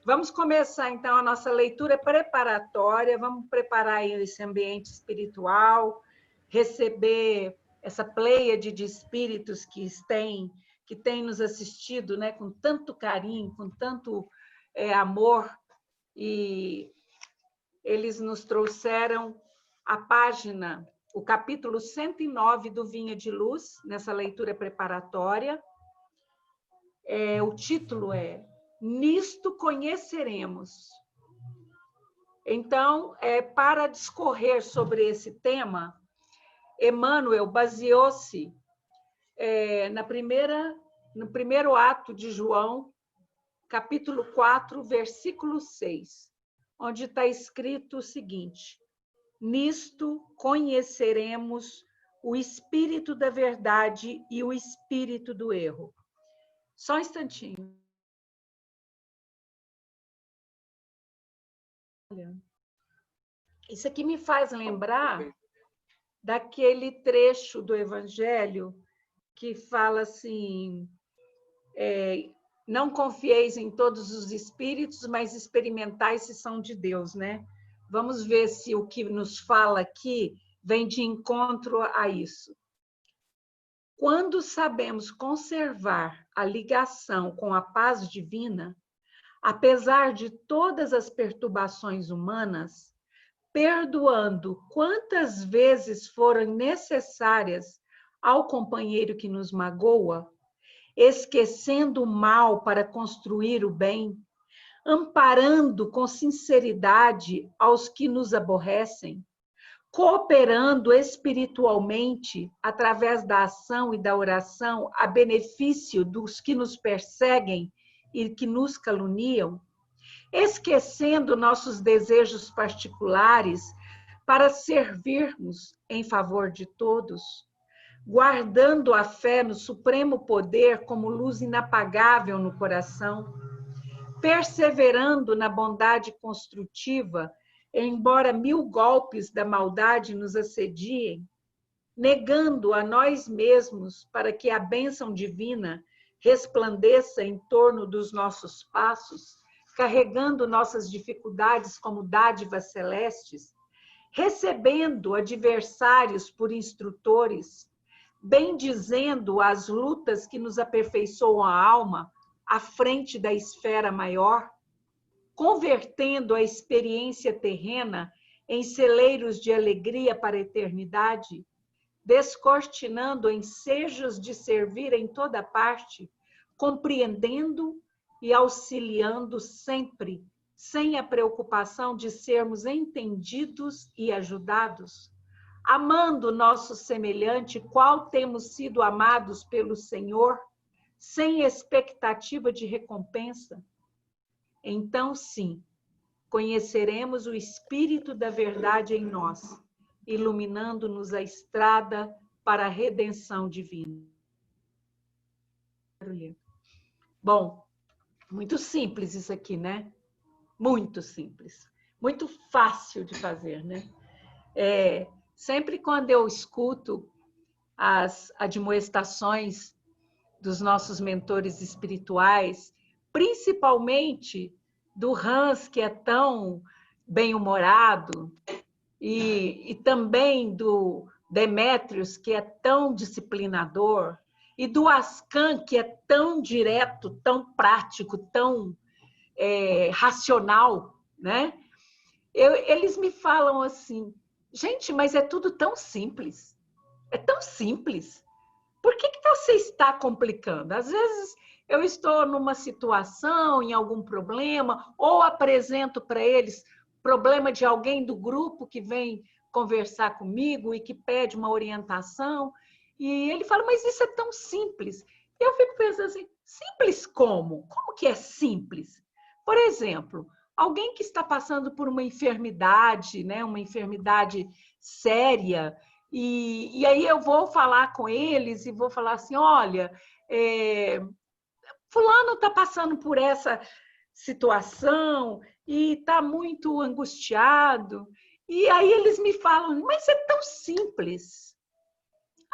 Vamos começar, então, a nossa leitura preparatória. Vamos preparar aí esse ambiente espiritual, receber essa pleiade de espíritos que têm nos assistido, né, com tanto carinho, com tanto amor, e eles nos trouxeram a página, o capítulo 109 do Vinha de Luz, nessa leitura preparatória. O título é Nisto Conheceremos. Então, para discorrer sobre esse tema, Emmanuel baseou-se no primeiro ato de João, capítulo 4, versículo 6, onde está escrito o seguinte: Nisto conheceremos o espírito da verdade e o espírito do erro. Só um instantinho. Isso aqui me faz lembrar daquele trecho do Evangelho que fala assim: não confieis em todos os espíritos, mas experimentai se são de Deus, né? Vamos ver se o que nos fala aqui vem de encontro a isso. Quando sabemos conservar a ligação com a paz divina, apesar de todas as perturbações humanas, perdoando quantas vezes forem necessárias ao companheiro que nos magoa, esquecendo o mal para construir o bem, amparando com sinceridade aos que nos aborrecem, cooperando espiritualmente através da ação e da oração a benefício dos que nos perseguem e que nos caluniam, esquecendo nossos desejos particulares para servirmos em favor de todos, guardando a fé no supremo poder como luz inapagável no coração, perseverando na bondade construtiva, embora 1000 golpes da maldade nos assediem, negando a nós mesmos para que a bênção divina resplandeça em torno dos nossos passos, carregando nossas dificuldades como dádivas celestes, recebendo adversários por instrutores, bendizendo as lutas que nos aperfeiçoam a alma à frente da esfera maior, convertendo a experiência terrena em celeiros de alegria para a eternidade, descortinando ensejos de servir em toda parte, compreendendo e auxiliando sempre, sem a preocupação de sermos entendidos e ajudados, amando nosso semelhante, qual temos sido amados pelo Senhor, sem expectativa de recompensa. Então, sim, conheceremos o Espírito da verdade em nós, iluminando-nos a estrada para a redenção divina. Bom, muito simples isso aqui, né? Muito simples. Muito fácil de fazer, né? Sempre quando eu escuto as admoestações dos nossos mentores espirituais, principalmente do Hans, que é tão bem-humorado, e também do Demétrios, que é tão disciplinador, e do Ascan, que é tão direto, tão prático, tão racional, né? Eles me falam assim: gente, mas é tudo tão simples. É tão simples. Por que você está complicando? Às vezes eu estou numa situação, em algum problema, ou apresento para eles problema de alguém do grupo que vem conversar comigo e que pede uma orientação, e ele fala: mas isso é tão simples. Eu fico pensando assim: simples como? Como que é simples? Por exemplo, alguém que está passando por uma enfermidade, né, uma enfermidade séria, e aí eu vou falar com eles e vou falar assim: olha, fulano está passando por essa situação e está muito angustiado. E aí eles me falam: mas é tão simples.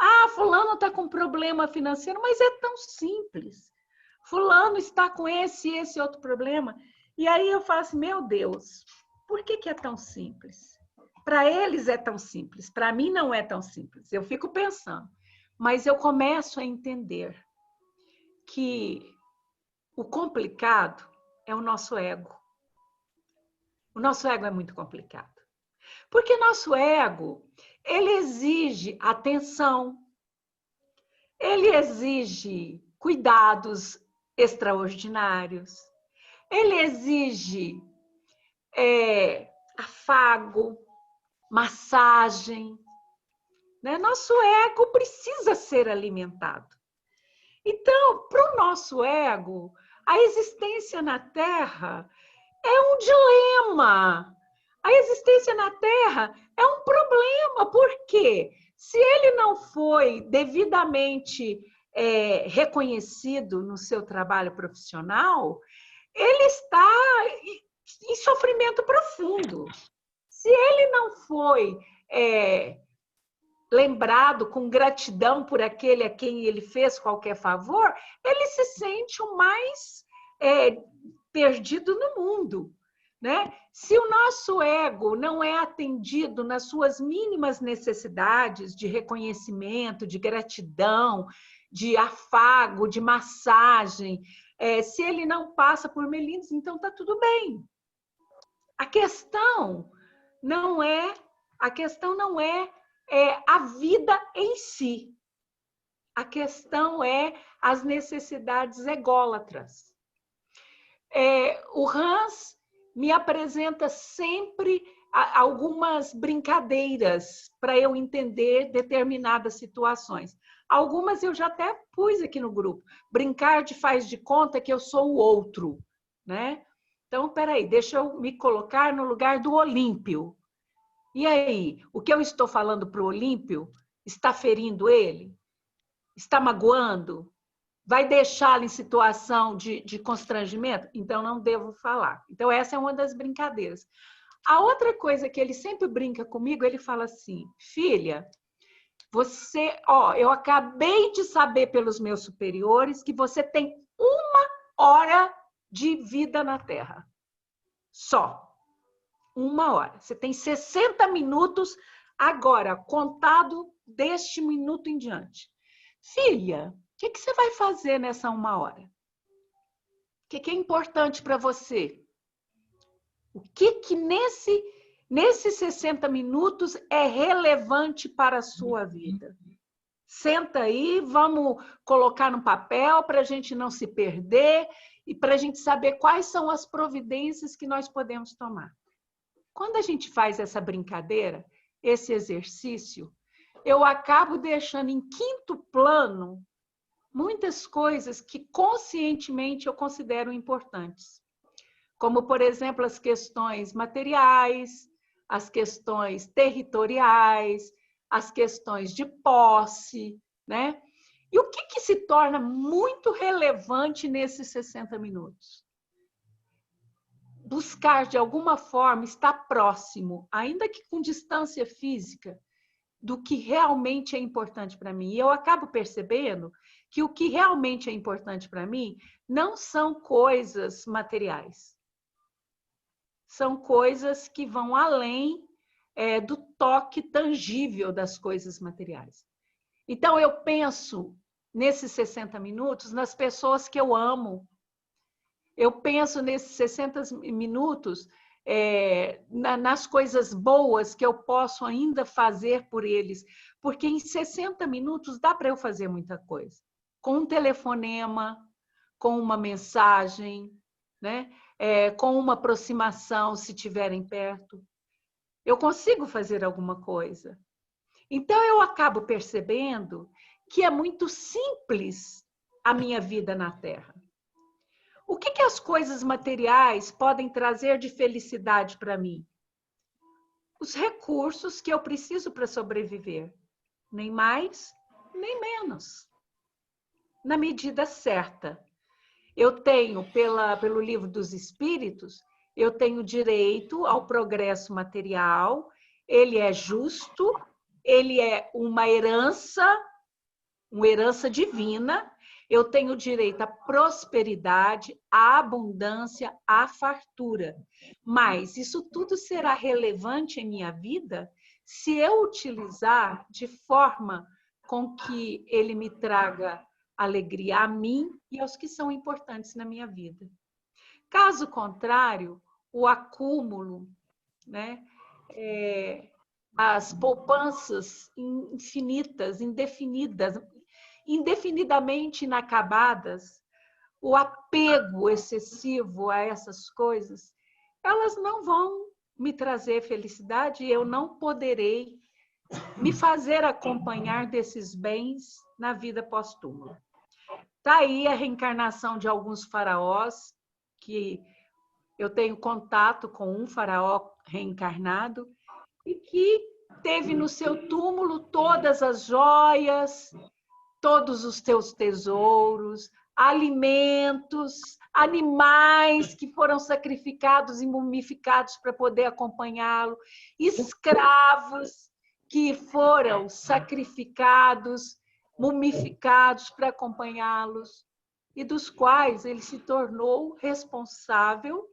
Ah, fulano está com problema financeiro, mas é tão simples. Fulano está com esse outro problema. E aí eu falo assim, meu Deus, por que é tão simples? Para eles é tão simples, para mim não é tão simples. Eu fico pensando, mas eu começo a entender que o complicado é o nosso ego. O nosso ego é muito complicado. Porque nosso ego, ele exige atenção, ele exige cuidados extraordinários, ele exige afago, massagem, né? Nosso ego precisa ser alimentado. Então, para o nosso ego, a existência na Terra é um dilema. A existência na Terra é um problema. Por quê? Se ele não foi devidamente reconhecido no seu trabalho profissional, ele está em sofrimento profundo. Se ele não foi lembrado com gratidão por aquele a quem ele fez qualquer favor, ele se sente o mais perdido no mundo, né? Se o nosso ego não é atendido nas suas mínimas necessidades de reconhecimento, de gratidão, de afago, de massagem, se ele não passa por melindres, então está tudo bem. A questão não é a vida em si. A questão é as necessidades ególatras. O Hans me apresenta sempre algumas brincadeiras para eu entender determinadas situações. Algumas eu já até pus aqui no grupo. Brincar de faz de conta que eu sou o outro, né? Então, peraí, deixa eu me colocar no lugar do Olímpio. E aí, o que eu estou falando para o Olímpio está ferindo ele? Está magoando? Vai deixá-lo em situação de constrangimento? Então, não devo falar. Então, essa é uma das brincadeiras. A outra coisa que ele sempre brinca comigo, ele fala assim, filha, eu acabei de saber pelos meus superiores que você tem 1 hora de vida na Terra. Só. 1 hora. Você tem 60 minutos agora, contado deste minuto em diante. Filha, o que você vai fazer nessa 1 hora? O que é importante para você? O que nesses 60 minutos é relevante para a sua vida? Senta aí, vamos colocar no papel para a gente não se perder e para a gente saber quais são as providências que nós podemos tomar. Quando a gente faz essa brincadeira, esse exercício, eu acabo deixando em quinto plano muitas coisas que conscientemente eu considero importantes. Como, por exemplo, as questões materiais, as questões territoriais, as questões de posse, né? E o que se torna muito relevante nesses 60 minutos? Buscar, de alguma forma, estar próximo, ainda que com distância física, do que realmente é importante para mim. E eu acabo percebendo que o que realmente é importante para mim não são coisas materiais. São coisas que vão além do toque tangível das coisas materiais. Então, eu penso, nesses 60 minutos, nas pessoas que eu amo. Eu penso nesses 60 minutos nas coisas boas que eu posso ainda fazer por eles, porque em 60 minutos dá para eu fazer muita coisa. Com um telefonema, com uma mensagem, né? Com uma aproximação, se estiverem perto. Eu consigo fazer alguma coisa. Então, eu acabo percebendo que é muito simples a minha vida na Terra. O que as coisas materiais podem trazer de felicidade para mim? Os recursos que eu preciso para sobreviver. Nem mais, nem menos. Na medida certa. Eu tenho, pelo Livro dos Espíritos, eu tenho direito ao progresso material, ele é justo, ele é uma herança divina, eu tenho direito à prosperidade, à abundância, à fartura. Mas isso tudo será relevante em minha vida se eu utilizar de forma com que ele me traga alegria a mim e aos que são importantes na minha vida. Caso contrário, o acúmulo, né? As poupanças infinitas, indefinidas, indefinidamente inacabadas, o apego excessivo a essas coisas, elas não vão me trazer felicidade e eu não poderei me fazer acompanhar desses bens na vida pós-túmulo. Está aí a reencarnação de alguns faraós, que eu tenho contato com um faraó reencarnado, e que teve no seu túmulo todas as joias, todos os teus tesouros, alimentos, animais que foram sacrificados e mumificados para poder acompanhá-lo, escravos que foram sacrificados, mumificados para acompanhá-los, e dos quais ele se tornou responsável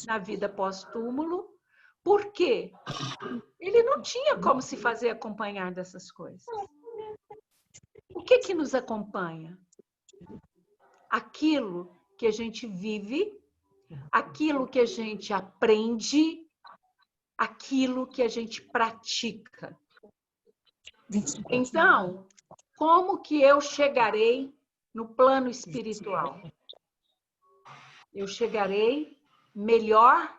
na vida pós-túmulo. Por quê? Ele não tinha como se fazer acompanhar dessas coisas. O que nos acompanha? Aquilo que a gente vive, aquilo que a gente aprende, aquilo que a gente pratica. Então, como que eu chegarei no plano espiritual? Eu chegarei melhor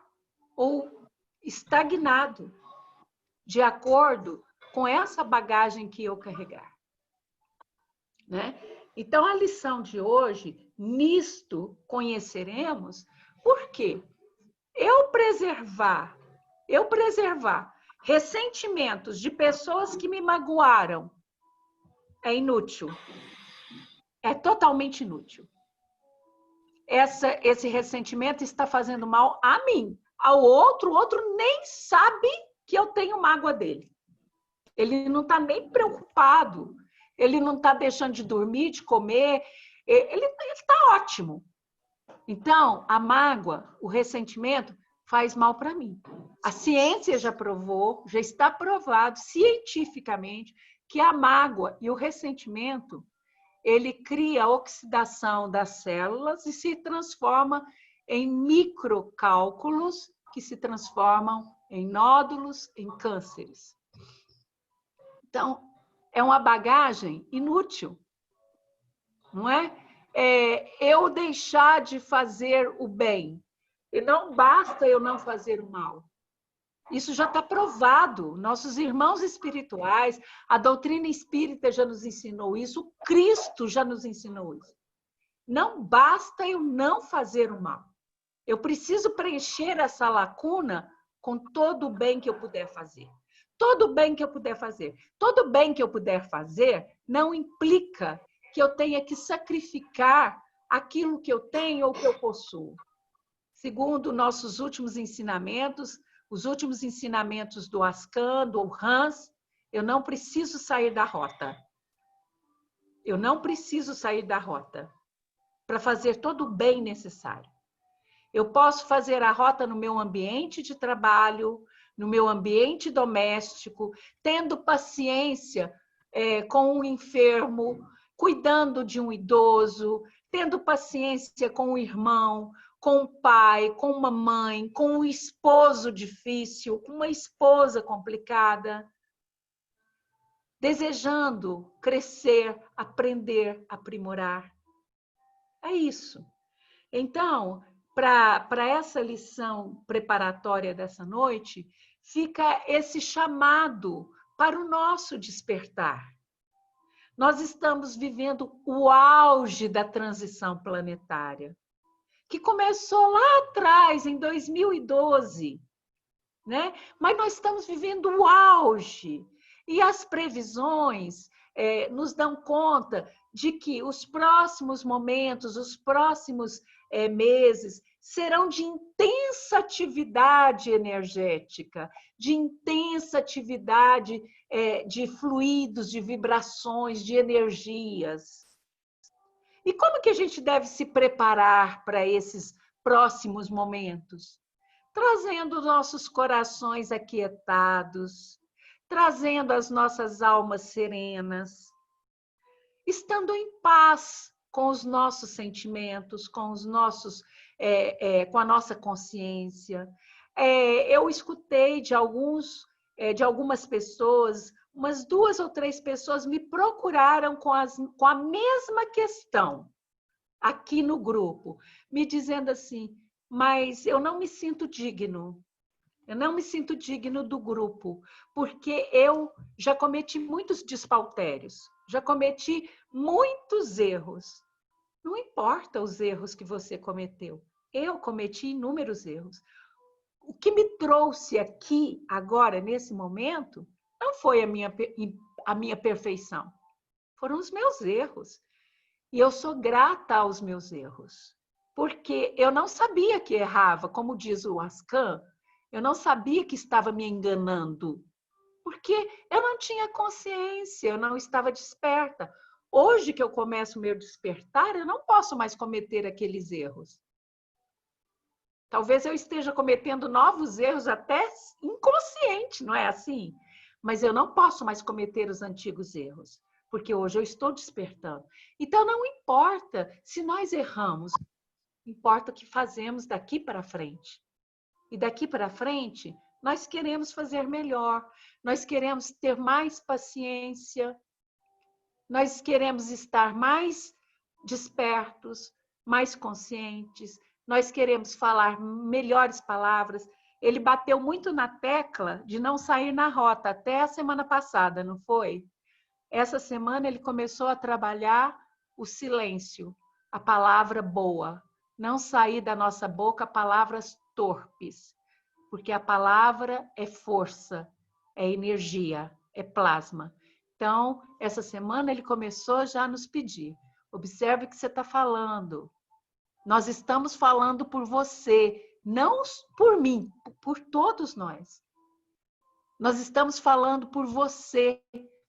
ou estagnado, de acordo com essa bagagem que eu carregar. Né? Então, a lição de hoje, nisto conheceremos, por quê? Eu preservar ressentimentos de pessoas que me magoaram é inútil. É totalmente inútil. Esse ressentimento está fazendo mal a mim. Ao outro, o outro nem sabe que eu tenho mágoa dele. Ele não está nem preocupado. Ele não está deixando de dormir, de comer. Ele está ótimo. Então, a mágoa, o ressentimento, faz mal para mim. A ciência já provou, já está provado cientificamente que a mágoa e o ressentimento, ele cria a oxidação das células e se transforma em microcálculos que se transformam em nódulos, em cânceres. Então, é uma bagagem inútil, não é? Eu deixar de fazer o bem. E não basta eu não fazer o mal. Isso já está provado. Nossos irmãos espirituais, a doutrina espírita já nos ensinou isso, o Cristo já nos ensinou isso. Não basta eu não fazer o mal. Eu preciso preencher essa lacuna com todo o bem que eu puder fazer. Todo o bem que eu puder fazer. Todo o bem que eu puder fazer não implica que eu tenha que sacrificar aquilo que eu tenho ou que eu possuo. Segundo nossos últimos ensinamentos, os últimos ensinamentos do Ascan, do Hans, eu não preciso sair da rota. Eu não preciso sair da rota para fazer todo o bem necessário. Eu posso fazer a rota no meu ambiente de trabalho, no meu ambiente doméstico, tendo paciência com um enfermo, cuidando de um idoso, tendo paciência com o irmão, com o pai, com uma mãe, com um esposo difícil, com uma esposa complicada, desejando crescer, aprender, aprimorar. É isso. Então, para essa lição preparatória dessa noite, fica esse chamado para o nosso despertar. Nós estamos vivendo o auge da transição planetária, que começou lá atrás, em 2012, né? Mas nós estamos vivendo o auge. E as previsões nos dão conta de que os próximos momentos, os próximos meses, serão de intensa atividade energética, de intensa atividade de fluidos, de vibrações, de energias. E como que a gente deve se preparar para esses próximos momentos? Trazendo os nossos corações aquietados, trazendo as nossas almas serenas, estando em paz com os nossos sentimentos, com os nossos, com a nossa consciência. Eu escutei de algumas pessoas, umas 2 ou 3 pessoas me procuraram com a mesma questão aqui no grupo, me dizendo assim, mas eu não me sinto digno. Eu não me sinto digno do grupo, porque eu já cometi muitos despautérios, já cometi muitos erros. Não importa os erros que você cometeu, eu cometi inúmeros erros. O que me trouxe aqui, agora, nesse momento, não foi a minha perfeição, foram os meus erros. E eu sou grata aos meus erros, porque eu não sabia que errava, como diz o Ascan, eu não sabia que estava me enganando, porque eu não tinha consciência, eu não estava desperta. Hoje que eu começo o meu despertar, eu não posso mais cometer aqueles erros. Talvez eu esteja cometendo novos erros até inconsciente, não é assim? Mas eu não posso mais cometer os antigos erros, porque hoje eu estou despertando. Então não importa se nós erramos, importa o que fazemos daqui para frente. E daqui para frente, nós queremos fazer melhor, nós queremos ter mais paciência, nós queremos estar mais despertos, mais conscientes, nós queremos falar melhores palavras. Ele bateu muito na tecla de não sair na rota até a semana passada, não foi? Essa semana ele começou a trabalhar o silêncio, a palavra boa, não sair da nossa boca palavras torpes, porque a palavra é força, é energia, é plasma. Então, essa semana ele começou já a nos pedir, observe o que você está falando. Nós estamos falando por você, não por mim, por todos nós. Nós estamos falando por você,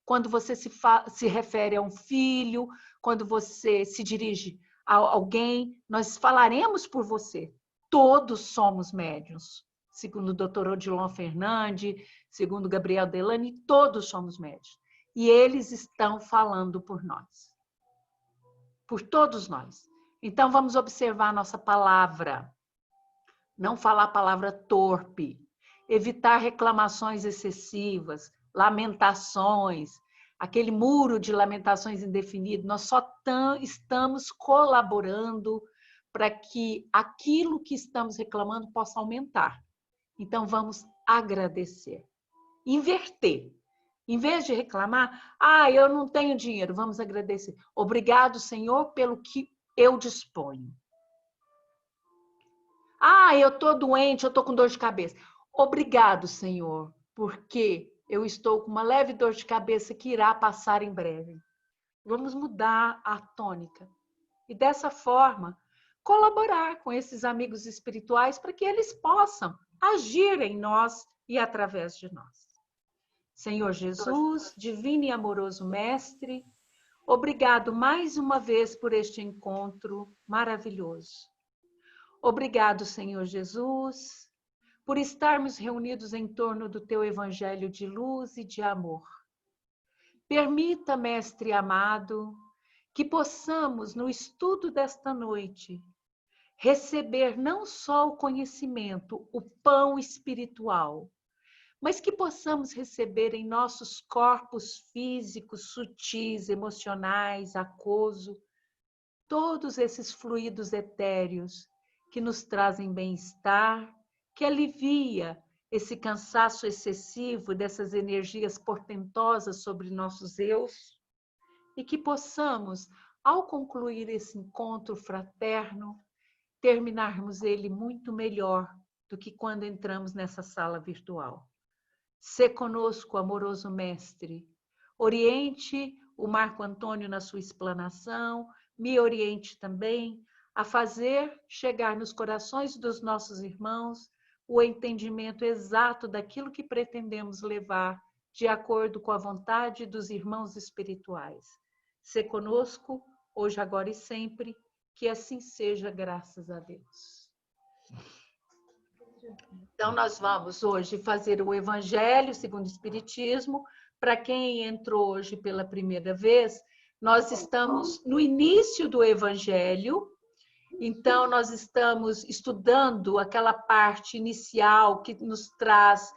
quando você se refere a um filho, quando você se dirige a alguém, nós falaremos por você. Todos somos médiuns. Segundo o Dr. Odilon Fernandes, segundo Gabriel Delany, todos somos médiuns. E eles estão falando por nós. Por todos nós. Então, vamos observar a nossa palavra. Não falar a palavra torpe. Evitar reclamações excessivas, lamentações, aquele muro de lamentações indefinido. Nós só estamos colaborando para que aquilo que estamos reclamando possa aumentar. Então, vamos agradecer. Inverter. Em vez de reclamar, eu não tenho dinheiro, vamos agradecer. Obrigado, Senhor, pelo que eu disponho. Eu estou doente, eu estou com dor de cabeça. Obrigado, Senhor, porque eu estou com uma leve dor de cabeça que irá passar em breve. Vamos mudar a tônica. E dessa forma, colaborar com esses amigos espirituais para que eles possam agir em nós e através de nós. Senhor Jesus, divino e amoroso Mestre, obrigado mais uma vez por este encontro maravilhoso. Obrigado, Senhor Jesus, por estarmos reunidos em torno do teu evangelho de luz e de amor. Permita, Mestre amado, que possamos, no estudo desta noite, receber não só o conhecimento, o pão espiritual, mas que possamos receber em nossos corpos físicos, sutis, emocionais, aquoso, todos esses fluidos etéreos que nos trazem bem-estar, que alivia esse cansaço excessivo dessas energias portentosas sobre nossos eus, e que possamos, ao concluir esse encontro fraterno, terminarmos ele muito melhor do que quando entramos nessa sala virtual. Sê conosco, amoroso Mestre. Oriente o Marco Antônio na sua explanação, me oriente também a fazer chegar nos corações dos nossos irmãos o entendimento exato daquilo que pretendemos levar de acordo com a vontade dos irmãos espirituais. Sê conosco, hoje, agora e sempre. Que assim seja, graças a Deus. Então, nós vamos hoje fazer o Evangelho segundo o Espiritismo. Para quem entrou hoje pela primeira vez, nós estamos no início do Evangelho. Então, nós estamos estudando aquela parte inicial que nos traz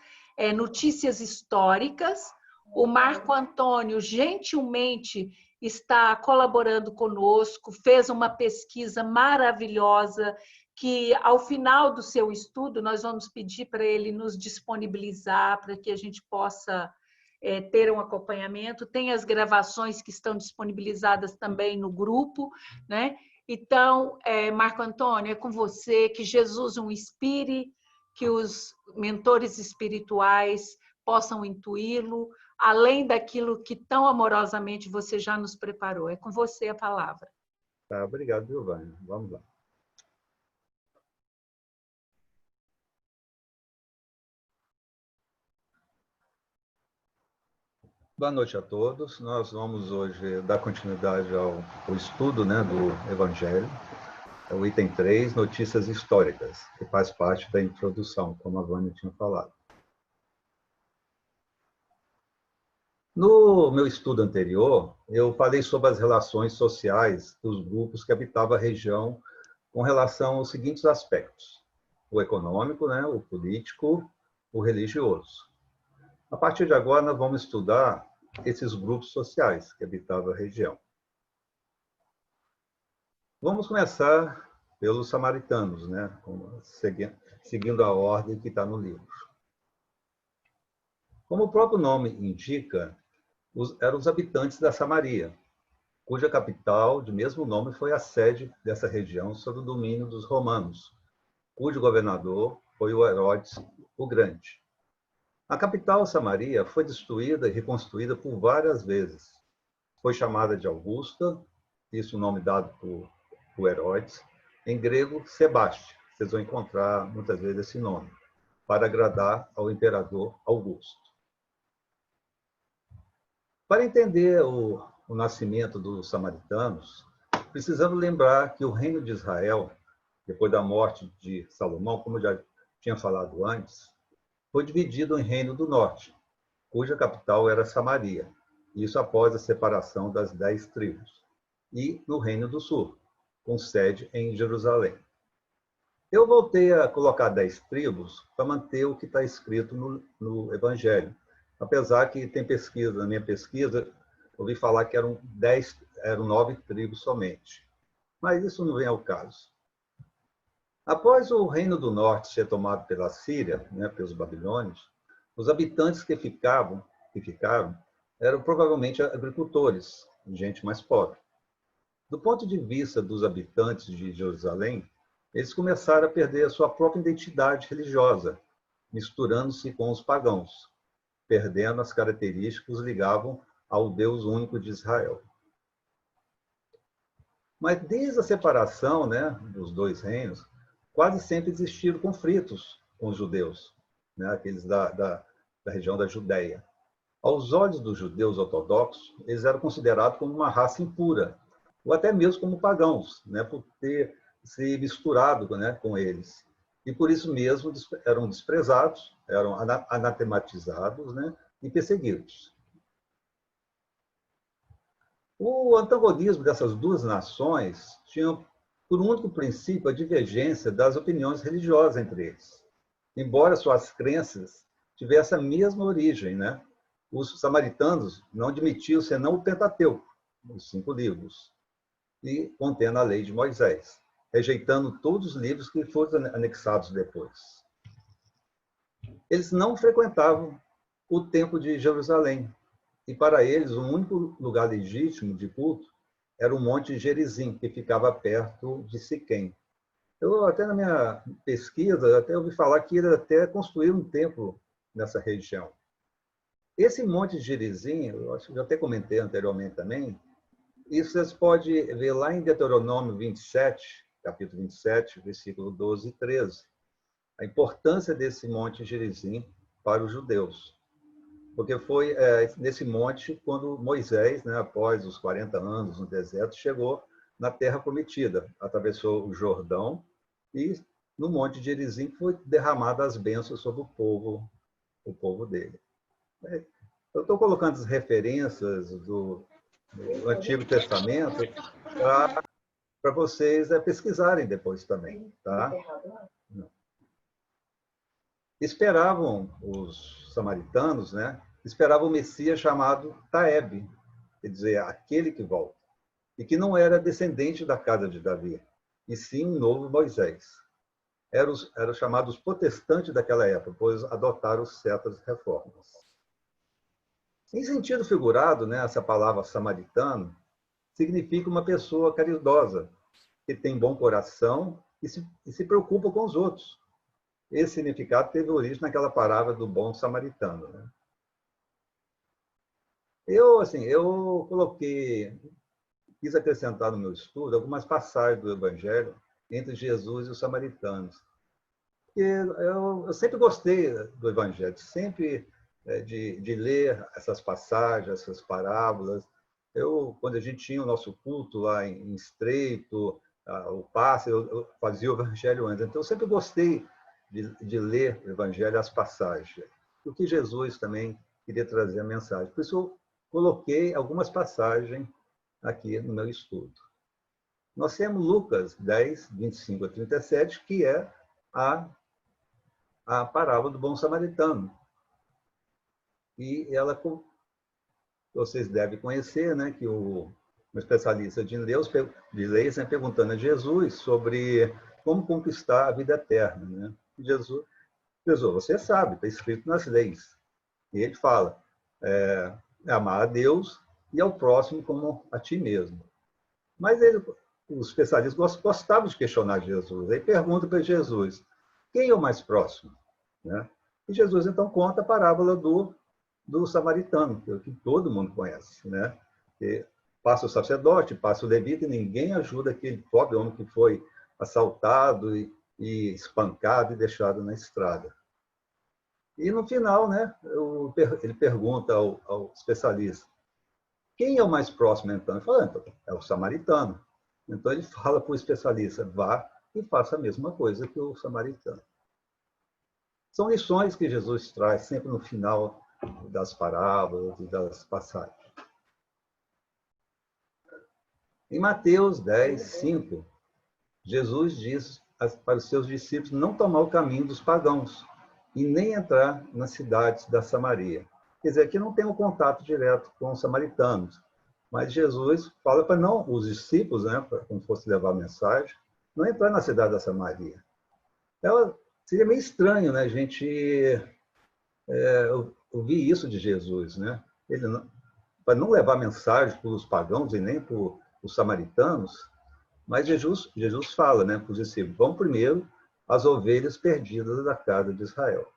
notícias históricas. O Marco Antônio, gentilmente, está colaborando conosco, fez uma pesquisa maravilhosa, que ao final do seu estudo, nós vamos pedir para ele nos disponibilizar, para que a gente possa ter um acompanhamento. Tem as gravações que estão disponibilizadas também no grupo, né? Então, Marco Antônio, é com você, que Jesus o inspire, que os mentores espirituais possam intuí-lo, além daquilo que tão amorosamente você já nos preparou. É com você a palavra. Tá, obrigado, Giovana. Vamos lá. Boa noite a todos. Nós vamos hoje dar continuidade ao estudo, né, do Evangelho. É o item 3, notícias históricas, que faz parte da introdução, como a Vânia tinha falado. No meu estudo anterior, eu falei sobre as relações sociais dos grupos que habitavam a região com relação aos seguintes aspectos: o econômico, né, o político, o religioso. A partir de agora, nós vamos estudar esses grupos sociais que habitavam a região. Vamos começar pelos samaritanos, né, seguindo a ordem que está no livro. Como o próprio nome indica, eram os habitantes da Samaria, cuja capital, de mesmo nome, foi a sede dessa região sob o domínio dos romanos, cujo governador foi o Herodes o Grande. A capital, Samaria, foi destruída e reconstruída por várias vezes. Foi chamada de Augusta, isso o nome dado por Herodes, em grego, Sebaste. Vocês vão encontrar muitas vezes esse nome, para agradar ao imperador Augusto. Para entender o nascimento dos samaritanos, precisamos lembrar que o reino de Israel, depois da morte de Salomão, como eu já tinha falado antes, foi dividido em Reino do Norte, cuja capital era Samaria, isso após a separação das 10 tribos, e no Reino do Sul, com sede em Jerusalém. Eu voltei a colocar 10 tribos para manter o que está escrito no Evangelho, apesar que tem pesquisa, na minha pesquisa, ouvi falar que eram 9 tribos somente. Mas isso não vem ao caso. Após o Reino do Norte ser tomado pela Síria, né, pelos babilônios, os habitantes que ficaram eram provavelmente agricultores, gente mais pobre. Do ponto de vista dos habitantes de Jerusalém, eles começaram a perder a sua própria identidade religiosa, misturando-se com os pagãos, perdendo as características que os ligavam ao Deus único de Israel. Mas desde a separação, né, dos dois reinos, quase sempre existiram conflitos com os judeus, né, aqueles da região da Judéia. Aos olhos dos judeus ortodoxos, eles eram considerados como uma raça impura, ou até mesmo como pagãos, né, por ter se misturado, né, com eles. E por isso mesmo eram desprezados, eram anatematizados, né, e perseguidos. O antagonismo dessas duas nações tinha por um único princípio a divergência das opiniões religiosas entre eles. Embora suas crenças tivessem a mesma origem, né? Os samaritanos não admitiam senão o Pentateuco, os 5 livros, e contendo a lei de Moisés, rejeitando todos os livros que foram anexados depois. Eles não frequentavam o Templo de Jerusalém, e para eles o único lugar legítimo de culto era o Monte Gerizim, que ficava perto de Siquém. Eu, até na minha pesquisa, até ouvi falar que ele até construiu um templo nessa região. Esse Monte Gerizim, eu acho que já até comentei anteriormente também, isso vocês podem ver lá em Deuteronômio 27, capítulo 27, versículo 12 e 13, a importância desse Monte Gerizim para os judeus. porque foi nesse monte quando Moisés, né, após os 40 anos no deserto, chegou na Terra Prometida, atravessou o Jordão e no Monte de Gerizim foi derramadas as bênçãos sobre o povo dele. Eu estou colocando as referências do Antigo Testamento para vocês pesquisarem depois também, tá? Esperavam os samaritanos, né? Esperavam o Messias chamado Taeb, quer dizer, aquele que volta, e que não era descendente da casa de Davi, e sim um novo Moisés. Eram chamados protestantes daquela época, pois adotaram certas reformas. Em sentido figurado, né, essa palavra samaritano significa uma pessoa caridosa, que tem bom coração e se preocupa com os outros. Esse significado teve origem naquela palavra do bom samaritano, né? Eu quis acrescentar no meu estudo algumas passagens do Evangelho entre Jesus e os samaritanos. Porque eu sempre gostei do Evangelho, sempre de ler essas passagens, essas parábolas. Quando a gente tinha o nosso culto lá em Estreito, o passe, eu fazia o Evangelho antes. Então, eu sempre gostei de ler o Evangelho, as passagens. O que Jesus também queria trazer a mensagem. Por isso, eu coloquei algumas passagens aqui no meu estudo. Nós temos Lucas 10, 25 a 37, que é a parábola do bom samaritano. E ela, vocês devem conhecer, né, que um especialista de leis, né, perguntando a Jesus sobre como conquistar a vida eterna, né? E Jesus, você sabe, está escrito nas leis. E ele fala, amar a Deus e ao próximo como a ti mesmo. Mas os especialistas gostavam de questionar Jesus. Aí pergunta para Jesus, quem é o mais próximo? Né? E Jesus, então, conta a parábola do samaritano, que todo mundo conhece, né? Que passa o sacerdote, passa o levita, e ninguém ajuda aquele pobre homem que foi assaltado e espancado e deixado na estrada. E no final, né, ele pergunta ao especialista, quem é o mais próximo, então? Ele fala, é o samaritano. Então ele fala para o especialista, vá e faça a mesma coisa que o samaritano. São lições que Jesus traz sempre no final das parábolas e das passagens. Em Mateus 10, 5, Jesus diz para os seus discípulos não tomar o caminho dos pagãos e nem entrar nas cidades da Samaria. Quer dizer, aqui não tem um contato direto com os samaritanos, mas Jesus fala para não, os discípulos, né, como fosse levar a mensagem, não entrar na cidade da Samaria. Seria meio estranho, né, a gente ouvir isso de Jesus, né? Ele para não levar mensagem para os pagãos e nem para os samaritanos, mas Jesus fala, né, para os discípulos, vão primeiro as ovelhas perdidas da casa de Israel.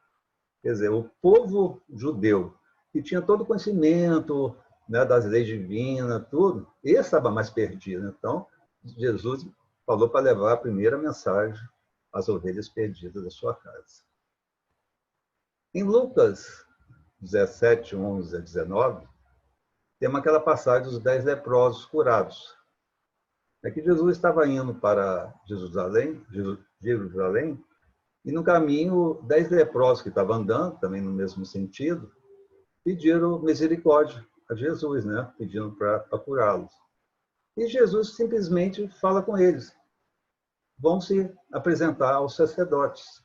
Quer dizer, o povo judeu, que tinha todo o conhecimento, né, das leis divinas, tudo, esse estava mais perdido. Então, Jesus falou para levar a primeira mensagem às ovelhas perdidas da sua casa. Em Lucas 17, 11 a 19, temos aquela passagem dos 10 leprosos curados. É que Jesus estava indo para Jerusalém, e no caminho, 10 leprosos que estavam andando, também no mesmo sentido, pediram misericórdia a Jesus, né? Pedindo para curá-los. E Jesus simplesmente fala com eles. Vão se apresentar aos sacerdotes.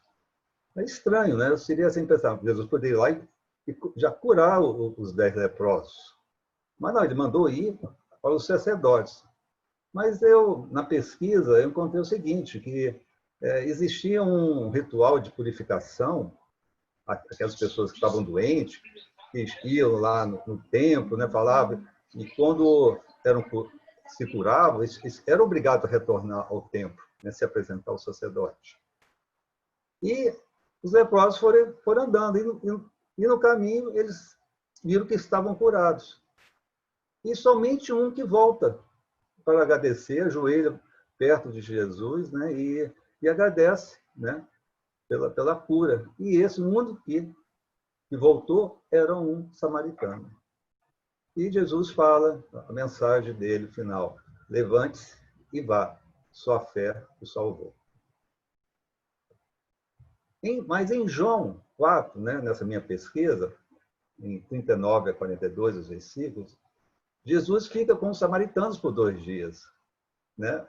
É estranho, né? Eu seria assim pensar, Jesus poderia ir lá e já curar os 10 leprosos. Mas não, ele mandou ir para os sacerdotes. Mas na pesquisa, eu encontrei o seguinte, que existia um ritual de purificação, aquelas pessoas que estavam doentes, que iam lá no templo, né, falavam, e quando se curavam, eram obrigados a retornar ao templo, né, se apresentar ao sacerdote. E os leprosos foram andando, e no caminho eles viram que estavam curados. E somente um que volta para agradecer, ajoelha perto de Jesus, né, e agradece, né, pela cura. E esse mundo que que voltou era um samaritano. E Jesus fala a mensagem dele final: levante-se e vá, sua fé o salvou. Mas em João 4, né, nessa minha pesquisa, em 39 a 42, os versículos, Jesus fica com os samaritanos por 2 dias. Né?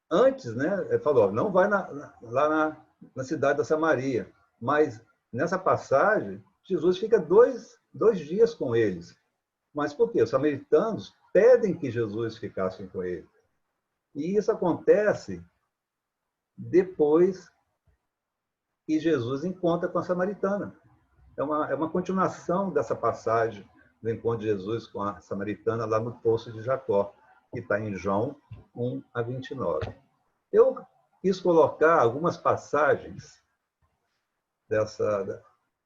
Antes, né, ele falou, não vai lá na cidade da Samaria, mas nessa passagem, Jesus fica dois dias com eles. Mas por quê? Os samaritanos pedem que Jesus ficasse com eles. E isso acontece depois que Jesus encontra com a samaritana. É uma continuação dessa passagem do encontro de Jesus com a samaritana lá no Poço de Jacó, que está em João 1 a 29. Eu quis colocar algumas passagens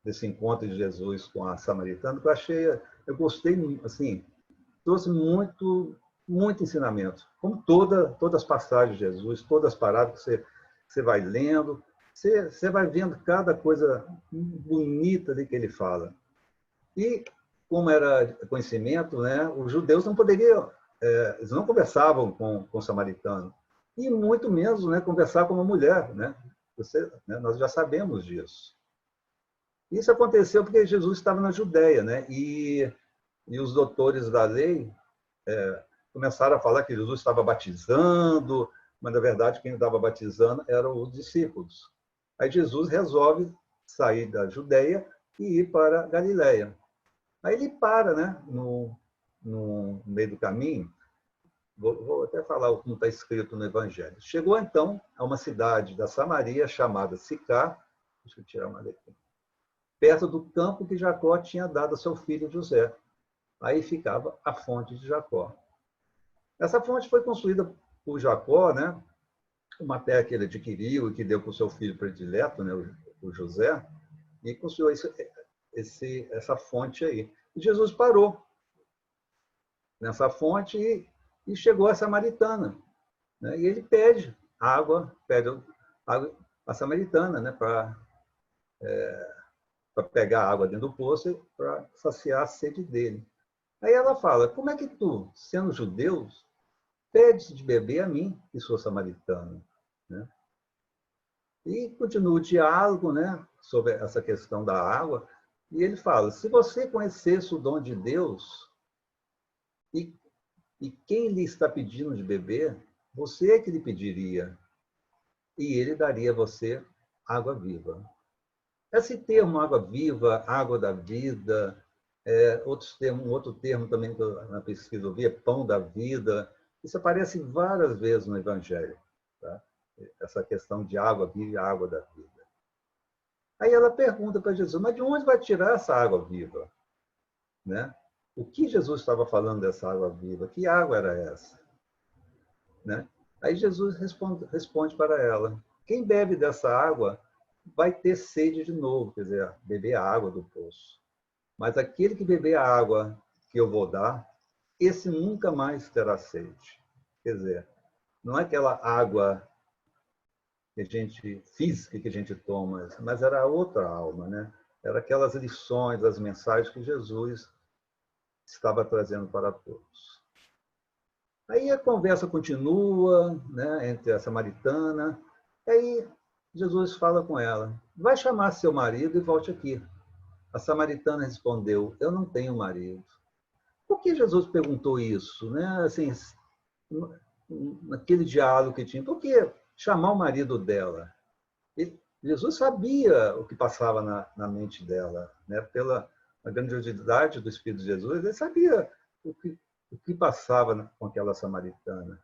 desse encontro de Jesus com a samaritana, que eu gostei, assim, trouxe muito ensinamento. Como todas as passagens de Jesus, todas as paradas que você vai lendo, você vai vendo cada coisa bonita ali que ele fala. E, como era conhecimento, né, os judeus não poderiam, eles não conversavam com o samaritano. E muito menos, né, conversar com uma mulher. Né? Nós já sabemos disso. Isso aconteceu porque Jesus estava na Judéia, né? E os doutores da lei começaram a falar que Jesus estava batizando, mas, na verdade, quem estava batizando eram os discípulos. Aí Jesus resolve sair da Judéia e ir para Galiléia. Aí ele para, né, no meio do caminho. Vou até falar como está escrito no Evangelho. Chegou, então, a uma cidade da Samaria chamada Sicar, deixa eu tirar uma letra, perto do campo que Jacó tinha dado a seu filho José. Aí ficava a fonte de Jacó. Essa fonte foi construída por Jacó, né, uma terra que ele adquiriu e que deu para o seu filho predileto, né, o José, e construiu essa fonte aí. E Jesus parou nessa fonte e chegou a samaritana. Né, e ele pede água a samaritana, né, para pegar água dentro do poço para saciar a sede dele. Aí ela fala, como é que tu, sendo judeu, pedes de beber a mim, que sou samaritano? Né? E continua o diálogo, né, sobre essa questão da água, e ele fala, se você conhecesse o dom de Deus e quem lhe está pedindo de beber, você é que lhe pediria, e ele daria a você água viva. Esse termo água viva, água da vida, outro termo também que na pesquisa eu vi é pão da vida. Isso aparece várias vezes no Evangelho. Tá? Essa questão de água viva e água da vida. Aí ela pergunta para Jesus, mas de onde vai tirar essa água viva? Né? O que Jesus estava falando dessa água viva? Que água era essa? Né? Aí Jesus responde para ela, quem bebe dessa água vai ter sede de novo, quer dizer, beber a água do poço. Mas aquele que beber a água que eu vou dar, esse nunca mais terá sede. Quer dizer, não é aquela água física que a gente toma, mas era outra alma, né? Era aquelas lições, as mensagens que Jesus estava trazendo para todos. Aí a conversa continua, né, entre a samaritana, aí Jesus fala com ela, vai chamar seu marido e volte aqui. A samaritana respondeu, eu não tenho marido. Por que Jesus perguntou isso? Né? Assim, naquele diálogo que tinha, por que chamar o marido dela? Jesus sabia o que passava na mente dela, né? Pela grandiosidade do Espírito de Jesus, ele sabia o que passava com aquela samaritana.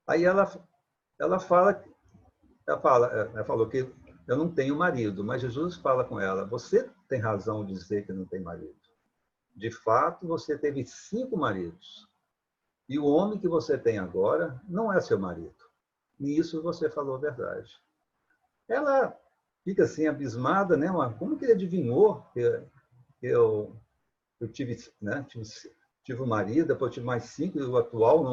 Aí ela falou que eu não tenho marido, mas Jesus fala com ela, você tem razão de dizer que não tem marido. De fato, você teve 5 maridos. E o homem que você tem agora não é seu marido. E isso você falou a verdade. Ela fica assim, abismada, né? Como que ele adivinhou que eu tive, né? tive um marido, depois tive mais 5, e o atual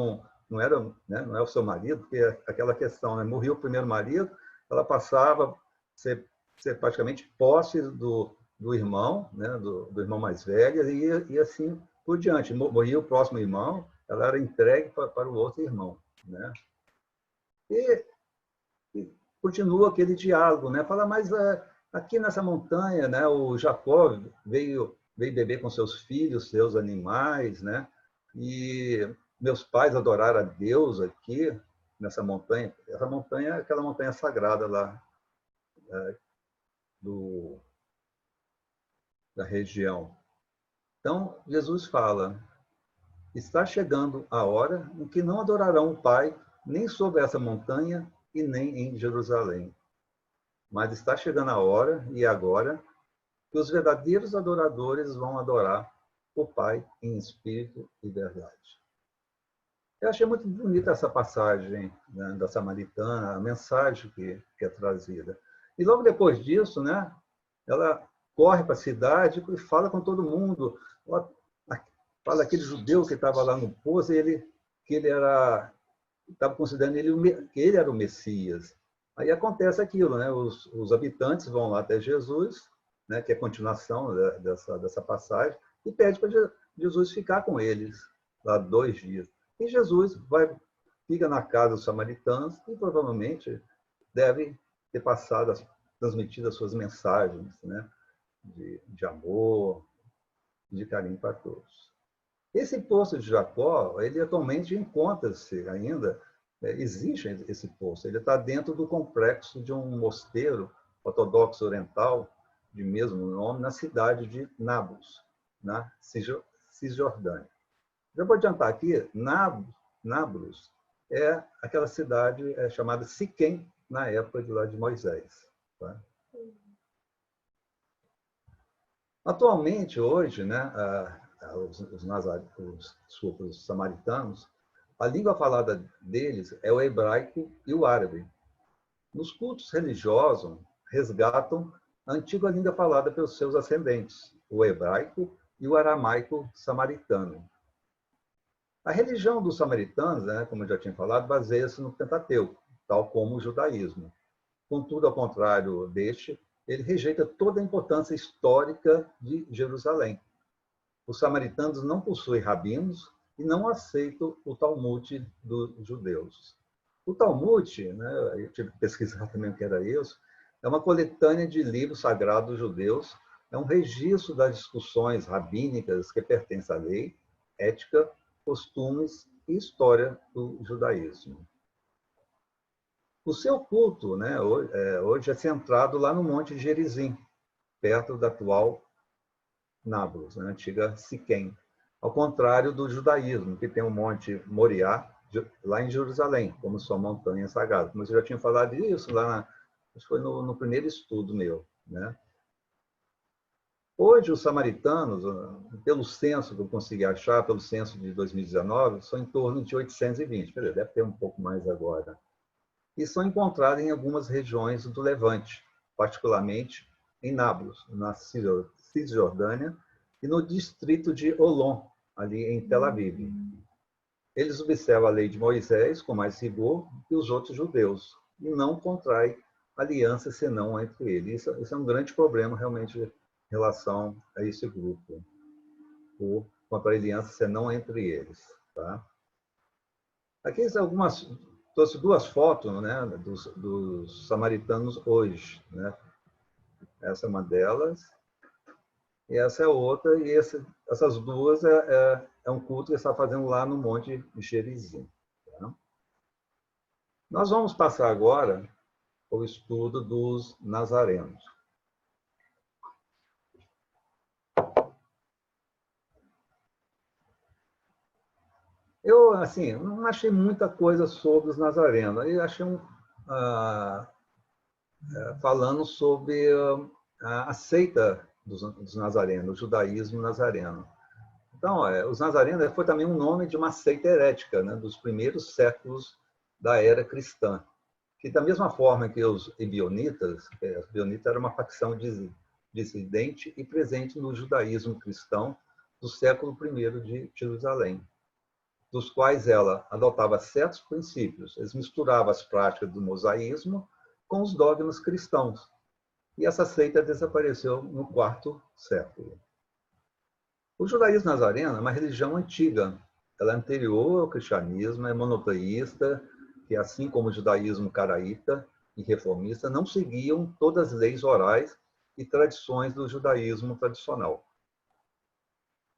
não era, né? Não é o seu marido, porque aquela questão, né? Morreu o primeiro marido, ela passava a ser ser praticamente posse do irmão, né, do irmão mais velho, e assim por diante. Morria o próximo irmão, ela era entregue para o outro irmão, né? E continua aquele diálogo, né? Fala, mas aqui nessa montanha, né, o Jacó veio beber com seus filhos, seus animais, né? E meus pais adoraram a Deus aqui nessa montanha. Essa montanha é aquela montanha sagrada lá da região. Então, Jesus fala, está chegando a hora em que não adorarão o Pai nem sobre essa montanha e nem em Jerusalém. Mas está chegando a hora, e agora, que os verdadeiros adoradores vão adorar o Pai em espírito e verdade. Eu achei muito bonita essa passagem, né, da Samaritana, a mensagem que é trazida. E logo depois disso, né, ela corre para a cidade e fala com todo mundo. Fala aquele judeu que estava lá no poço, que ele estava considerando que ele era o Messias. Aí acontece aquilo, né? Os habitantes vão lá até Jesus, né, que é a continuação dessa passagem, e pede para Jesus ficar com eles lá 2 dias. E Jesus fica na casa dos samaritanos e provavelmente deve ter transmitido as suas mensagens, né, de amor, de carinho para todos. Esse poço de Jacó, ele atualmente encontra-se ainda, existe esse poço, ele está dentro do complexo de um mosteiro ortodoxo oriental, de mesmo nome, na cidade de Nablus, na Cisjordânia. Já vou adiantar aqui, Nablus é aquela cidade chamada Siquém, na época de Moisés. Tá? Atualmente, hoje, né, os samaritanos, a língua falada deles é o hebraico e o árabe. Nos cultos religiosos, resgatam a antiga língua falada pelos seus ascendentes, o hebraico e o aramaico samaritano. A religião dos samaritanos, né, como eu já tinha falado, baseia-se no Pentateuco, tal como o judaísmo. Contudo, ao contrário deste, ele rejeita toda a importância histórica de Jerusalém. Os samaritanos não possuem rabinos e não aceitam o Talmud dos judeus. O Talmud, né, eu tive que pesquisar também o que era isso, é uma coletânea de livros sagrados judeus, é um registro das discussões rabínicas que pertencem à lei, ética, costumes e história do judaísmo. O seu culto, né, hoje é centrado lá no Monte Gerizim, perto da atual Nablus, né, antiga Siquém. Ao contrário do judaísmo, que tem o Monte Moriá, lá em Jerusalém, como sua montanha sagrada. Mas eu já tinha falado disso lá, acho que foi no primeiro estudo meu, né? Hoje, os samaritanos, pelo censo que eu consegui achar, pelo censo de 2019, são em torno de 820. Deve ter um pouco mais agora. E são encontrados em algumas regiões do Levante, particularmente em Nablus, na Cisjordânia, e no distrito de Olon, ali em Tel Aviv. Eles observam a lei de Moisés com mais rigor que os outros judeus, e não contraem aliança senão entre eles. Isso é um grande problema, realmente, em relação a esse grupo. Contra a aliança senão entre eles. Tá? Aqui trouxe 2 fotos, né, dos samaritanos hoje. Né? Essa é uma delas. E essa é outra, e essas 2 é um culto que está fazendo lá no Monte Gerizim. Tá? Nós vamos passar agora ao estudo dos nazarenos. Eu, assim, não achei muita coisa sobre os nazarenos. Eu achei falando sobre a seita dos nazarenos, o judaísmo nazareno. Então, os nazarenos foi também um nome de uma seita herética, né, dos primeiros séculos da era cristã. Que, da mesma forma que os ebionitas era uma facção dissidente e presente no judaísmo cristão do século I de Jerusalém, dos quais ela adotava certos princípios. Eles misturavam as práticas do mosaísmo com os dogmas cristãos. e essa seita desapareceu no IV século. O judaísmo nazareno é uma religião antiga. Ela é anterior ao cristianismo, é monoteísta, que assim como o judaísmo caraíta e reformista, não seguiam todas as leis orais e tradições do judaísmo tradicional.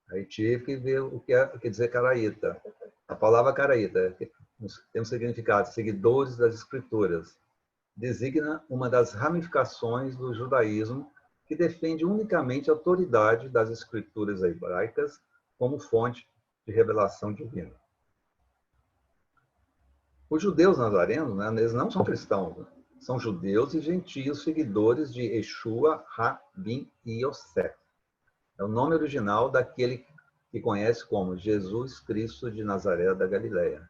Aí tive que ver o que quer dizer caraíta. A palavra caraíta tem um significado, seguidores das escrituras. Designa uma das ramificações do judaísmo que defende unicamente a autoridade das escrituras hebraicas como fonte de revelação divina. Os judeus nazarenos, né, eles não são cristãos, né? São judeus e gentios seguidores de Yeshua, Rabin e Yosef. É o nome original daquele que conhece como Jesus Cristo de Nazaré da Galileia.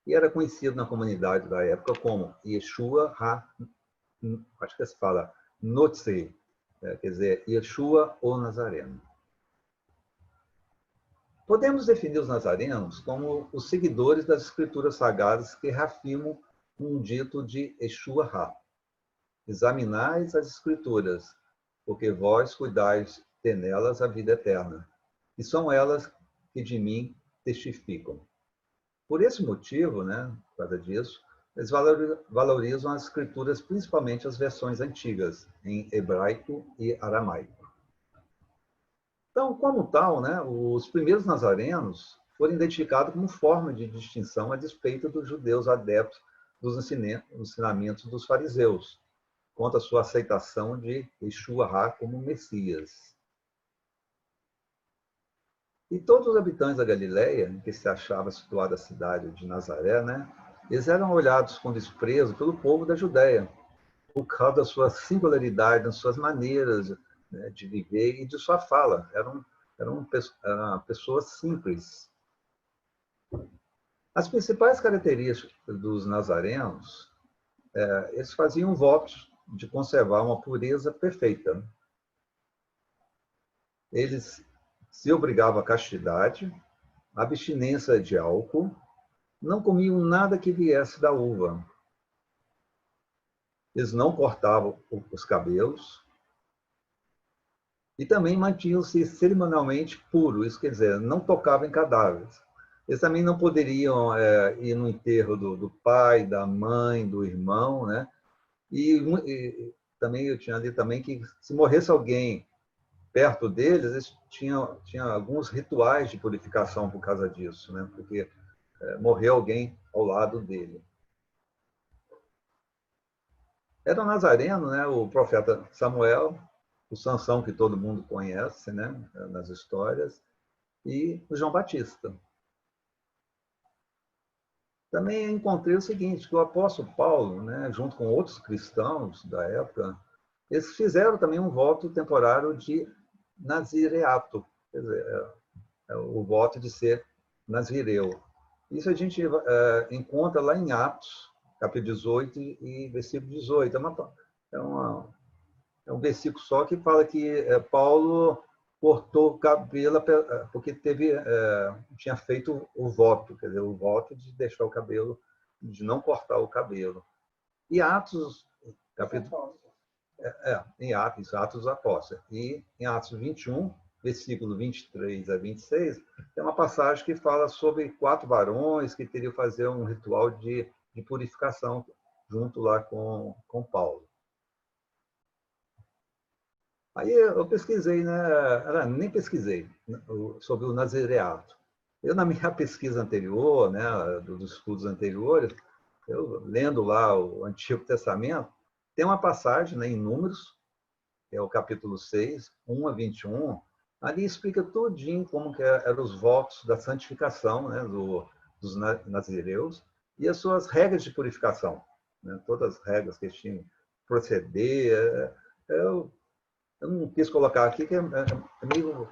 E era conhecido na comunidade da época como Yeshua, acho que se fala Notzi, quer dizer, Yeshua ou Nazareno. Podemos definir os nazarenos como os seguidores das escrituras sagradas que reafirmam um dito de Yeshua Ha. Examinais as escrituras, porque vós cuidais ter nelas a vida eterna, e são elas que de mim testificam. Por esse motivo, né, por causa disso, eles valorizam as escrituras, principalmente as versões antigas, em hebraico e aramaico. Então, como tal, né, os primeiros nazarenos foram identificados como forma de distinção a despeito dos judeus adeptos dos ensinamentos dos fariseus, quanto à sua aceitação de Yeshua como Messias. E todos os habitantes da Galileia, em que se achava situada a cidade de Nazaré, né, eles eram olhados com desprezo pelo povo da Judéia, por causa da sua singularidade, das suas maneiras, né, de viver e de sua fala. Eram pessoas simples. As principais características dos nazarenos, eles faziam votos de conservar uma pureza perfeita. Eles se obrigavam à castidade, à abstinência de álcool, não comiam nada que viesse da uva. Eles não cortavam os cabelos e também mantinham-se cerimonialmente puros, isso quer dizer, não tocavam em cadáveres. Eles também não poderiam ir no enterro do pai, da mãe, do irmão, né? E também eu tinha ali também que se morresse alguém perto deles, eles tinham alguns rituais de purificação por causa disso, né? Porque morreu alguém ao lado dele. Era um nazareno, né? O profeta Samuel, o Sansão, que todo mundo conhece, né? Nas histórias, e o João Batista. Também encontrei o seguinte, que o apóstolo Paulo, né, junto com outros cristãos da época, eles fizeram também um voto temporário de nazireato, quer dizer, o voto de ser nazireu. Isso a gente encontra lá em Atos, capítulo 18 e versículo 18. É um versículo só que fala que Paulo cortou o cabelo porque tinha feito o voto, quer dizer, o voto de deixar o cabelo, de não cortar o cabelo. E Atos, capítulo... em Atos dos Apóstolos. E em Atos 21, versículo 23 a 26, tem uma passagem que fala sobre 4 varões que teriam que fazer um ritual de purificação junto lá com Paulo. Aí eu pesquisei, né? Nem pesquisei sobre o nazireato. Eu, na minha pesquisa anterior, né, dos estudos anteriores, eu lendo lá o Antigo Testamento, tem uma passagem, né, em Números, que é o capítulo 6, 1 a 21, ali explica tudinho como que eram os votos da santificação, né, dos nazireus e as suas regras de purificação, né, todas as regras que eles tinham que proceder. Eu não quis colocar aqui, que é meio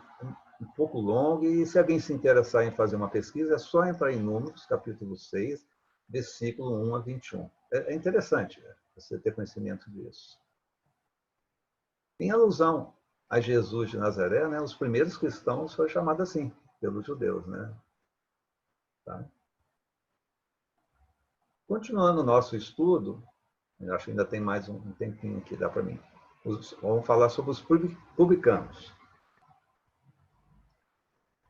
um pouco longo, e se alguém se interessar em fazer uma pesquisa, é só entrar em Números, capítulo 6, versículo 1 a 21. É interessante você ter conhecimento disso. Em alusão a Jesus de Nazaré, né, os primeiros cristãos foram chamados assim, pelos judeus. Né? Tá? Continuando o nosso estudo, eu acho que ainda tem mais um tempinho que dá para mim Vamos falar sobre os publicanos.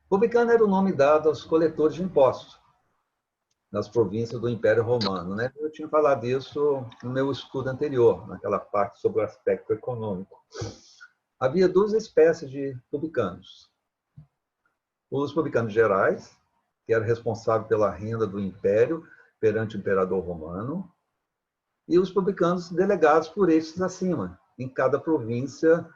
Publicano era o nome dado aos coletores de impostos nas províncias do Império Romano, né? Eu tinha falado isso no meu estudo anterior, naquela parte sobre o aspecto econômico. Havia duas espécies de publicanos. Os publicanos gerais, que eram responsáveis pela renda do império perante o imperador romano, e os publicanos delegados por estes acima, em cada província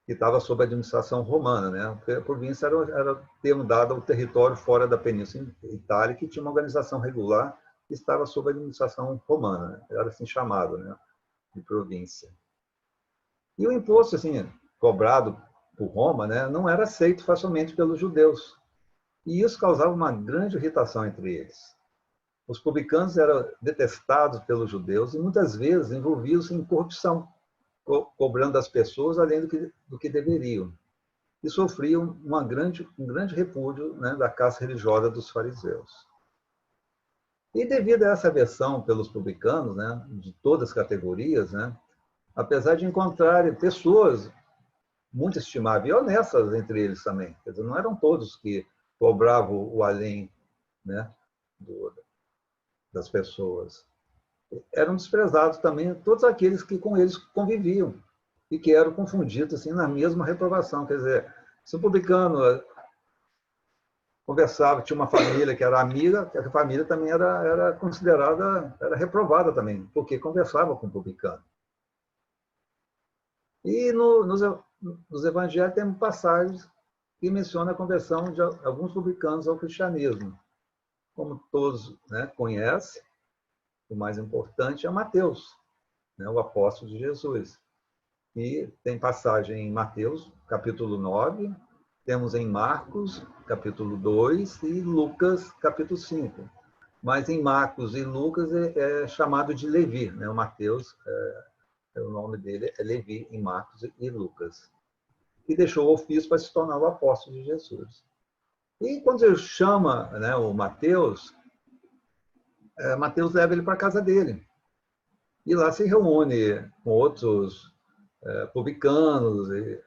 que estava sob a administração romana, né? A província era termo dado ao território fora da Península Itálica que tinha uma organização regular que estava sob a administração romana, né? Era assim chamado, né? De província. E o imposto assim cobrado por Roma, né? Não era aceito facilmente pelos judeus. E isso causava uma grande irritação entre eles. Os publicanos eram detestados pelos judeus e muitas vezes envolviam-se em corrupção, cobrando das pessoas além do que deveriam. E sofriam um grande repúdio, né, da caste religiosa dos fariseus. E devido a essa aversão pelos publicanos, né, de todas as categorias, né, apesar de encontrarem pessoas muito estimáveis e honestas entre eles também, quer dizer, não eram todos que cobravam o além, né, das pessoas. Eram desprezados também todos aqueles que com eles conviviam e que eram confundidos assim na mesma reprovação. Quer dizer, se um publicano conversava, tinha uma família que era amiga, a família também era considerada, era reprovada também, porque conversava com o publicano. E nos evangelhos temos passagens que mencionam a conversão de alguns publicanos ao cristianismo. Como todos, né, conhecem, o mais importante é Mateus, né, o apóstolo de Jesus. E tem passagem em Mateus, capítulo 9, temos em Marcos, capítulo 2, e Lucas, capítulo 5. Mas em Marcos e Lucas é chamado de Levi, né? O Mateus, o nome dele é Levi, em Marcos e Lucas. E deixou o ofício para se tornar o apóstolo de Jesus. E quando ele chama, né, o Mateus, Mateus leva ele para a casa dele. E lá se reúne com outros publicanos e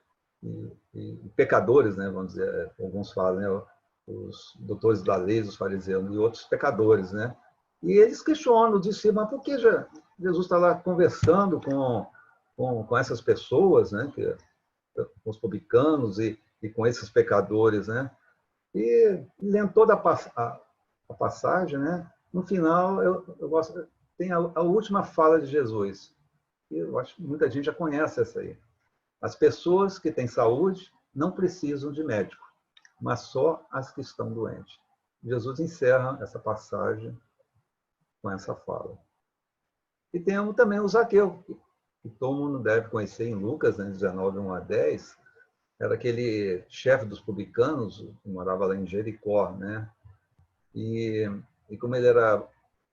pecadores, né, vamos dizer, alguns falam, né, os doutores da lei, os fariseus e outros pecadores, né? E eles questionam, dizem, mas por que Jesus está lá conversando com essas pessoas, né, com os publicanos e com esses pecadores, né? E lendo toda a passagem, né? No final, eu gosto, tem a última fala de Jesus. Eu acho que muita gente já conhece essa aí. As pessoas que têm saúde não precisam de médico, mas só as que estão doentes. Jesus encerra essa passagem com essa fala. E temos também o Zaqueu, que todo mundo deve conhecer em Lucas, né, 19, 1 a 10. Era aquele chefe dos publicanos, que morava lá em Jericó, né? E como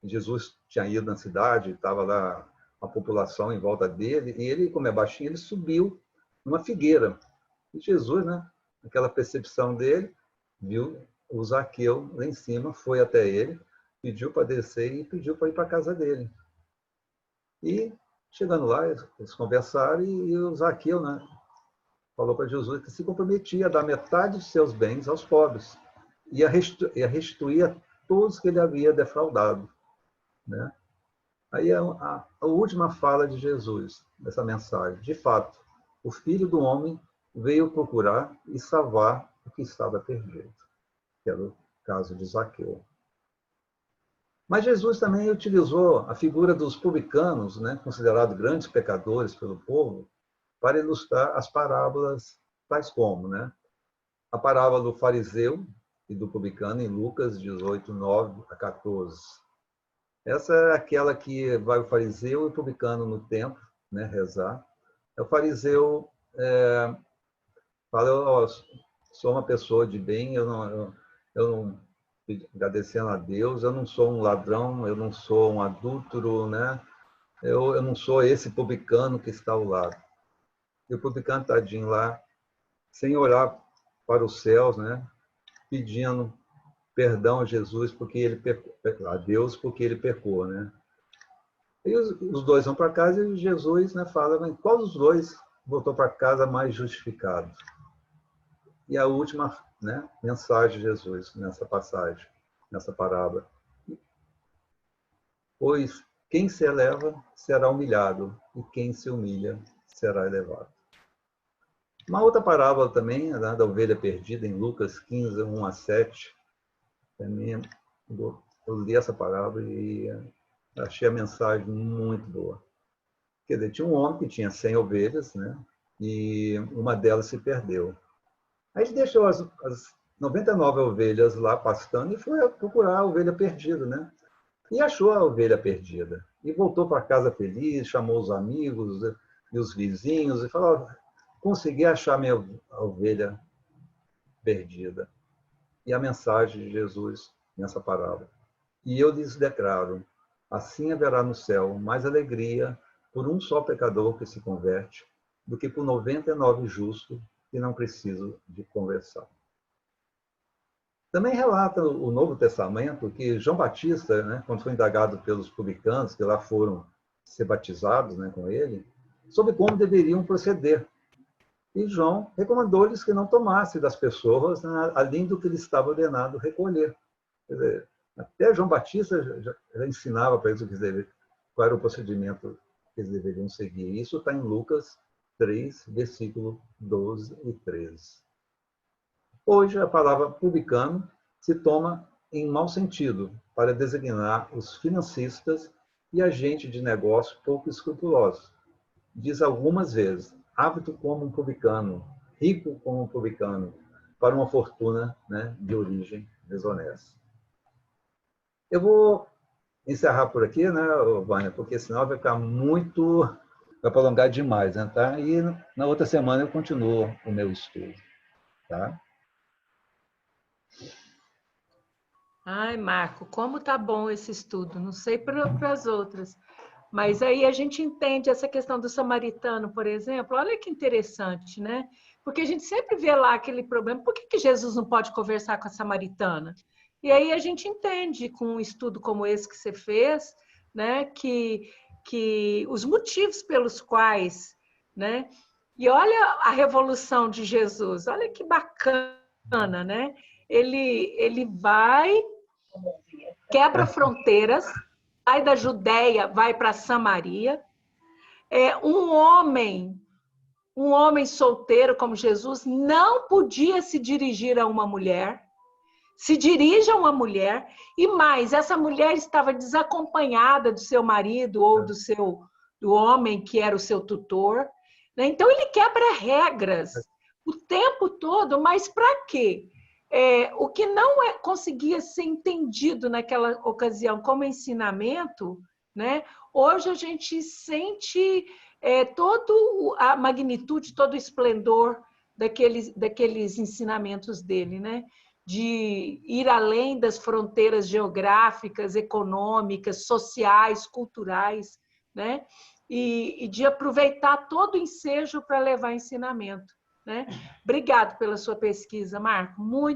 Jesus tinha ido na cidade, estava lá a população em volta dele, e ele, como é baixinho, ele subiu numa figueira. E Jesus, né, aquela percepção dele, viu o Zaqueu lá em cima, foi até ele, pediu para descer e pediu para ir para a casa dele. E, chegando lá, eles conversaram e o Zaqueu, né, falou para Jesus que se comprometia a dar metade de seus bens aos pobres e a restituir a todos que ele havia defraudado, né? Aí a última fala de Jesus, dessa mensagem. De fato, o Filho do Homem veio procurar e salvar o que estava perdido, que era o caso de Zaqueu. Mas Jesus também utilizou a figura dos publicanos, né, considerados grandes pecadores pelo povo, para ilustrar as parábolas tais como, né? A parábola do fariseu e do publicano em Lucas 18, 9 a 14. Essa é aquela que vai o fariseu e o publicano no templo, né, rezar. O fariseu fala, oh, sou uma pessoa de bem, eu não, agradecendo a Deus, eu não sou um ladrão, eu não sou um adúltero, né? Eu não sou esse publicano que está ao lado. E o publicano tadinho lá, sem olhar para os céus, né, pedindo perdão a Jesus porque ele pecou, a Deus porque ele pecou, né? E os dois vão para casa e Jesus, né, fala, mas qual dos dois voltou para casa mais justificado? E a última, né, mensagem de Jesus nessa passagem, nessa parábola. Pois quem se eleva será humilhado, e quem se humilha será elevado. Uma outra parábola também, né, da ovelha perdida, em Lucas 15, 1 a 7. Também eu li essa parábola e achei a mensagem muito boa. Quer dizer, tinha um homem que tinha 100 ovelhas, né? E uma delas se perdeu. Aí ele deixou as 99 ovelhas lá pastando e foi procurar a ovelha perdida, né? E achou a ovelha perdida. E voltou para casa feliz, chamou os amigos e os vizinhos e falou: consegui achar minha ovelha perdida. E a mensagem de Jesus nessa parábola. E eu lhes declaro: assim haverá no céu mais alegria por um só pecador que se converte do que por 99 justos que não precisam de conversão. Também relata o Novo Testamento que João Batista, né, quando foi indagado pelos publicanos, que lá foram ser batizados, né, com ele, sobre como deveriam proceder. E João recomendou-lhes que não tomassem das pessoas, né, além do que ele estava ordenado recolher. Quer dizer, até João Batista já ensinava para eles qual era o procedimento que eles deveriam seguir. Isso está em Lucas 3, versículo 12 e 13. Hoje, a palavra publicano se toma em mau sentido para designar os financistas e agentes de negócio pouco escrupulosos. Diz algumas vezes: hábito como um publicano, rico como um publicano, para uma fortuna, né, de origem desonesta. Eu vou encerrar por aqui, né, Vânia, porque senão vai ficar muito, vai prolongar demais, né, tá? E na outra semana eu continuo o meu estudo, tá? Ai, Marco, como tá bom esse estudo. Não sei para as outras, mas aí a gente entende essa questão do samaritano, por exemplo. Olha que interessante, né? Porque a gente sempre vê lá aquele problema. Por que Jesus não pode conversar com a samaritana? E aí a gente entende com um estudo como esse que você fez, né? Que os motivos pelos quais, né? E olha a revolução de Jesus. Olha que bacana, né? Ele vai, quebra fronteiras, sai da Judéia, vai para Samaria. Um homem solteiro como Jesus não podia se dirigir a uma mulher, se dirige a uma mulher, e mais, essa mulher estava desacompanhada do seu marido ou do homem que era o seu tutor, né? Então ele quebra regras o tempo todo, mas para quê? O que não conseguia ser entendido naquela ocasião como ensinamento, né? Hoje a gente sente toda a magnitude, todo o esplendor daqueles ensinamentos dele, né? De ir além das fronteiras geográficas, econômicas, sociais, culturais, né? E de aproveitar todo o ensejo para levar ensinamento, né? Obrigado pela sua pesquisa, Marco. Muito